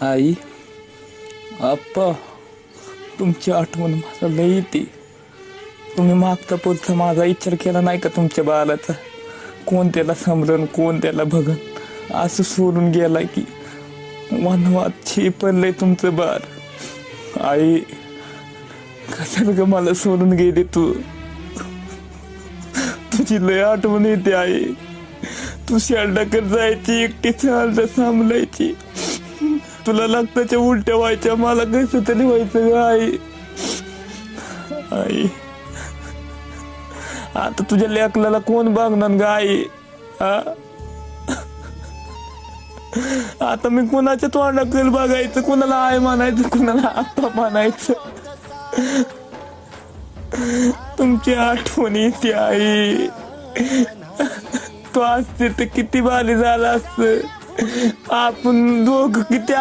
आई, आप्पा, तुमची आठवण मला लई येते. तुम्ही मागचा पुढचा माझा विचार केला नाही का तुमच्या बाळाचा? कोण त्याला समरण, कोण त्याला बघन, असं सोडून गेला की वनवात पडलंय तुमचं बाळ. आई, कशाला ग मला सोडून गेली तू? तुझी लय आठवण येते आई. तू शेरडाकडे जायची, एकटी शेरडा सांभाळायची. तुला लागताच्या उलट्या व्हायच्या, मला कसं तरी व्हायचं ग आई. आई, आता तुझ्या लेकराला कोण बघणार ग आई? आता मी कुणाच्या तोंडाकडे बघायचं, कुणाला आई म्हणायचं, कुणाला आप्पा म्हणायचं? तुमची आठवण येते आई. तू असते तर किती भारी झालं असतं. आपण दोघं किती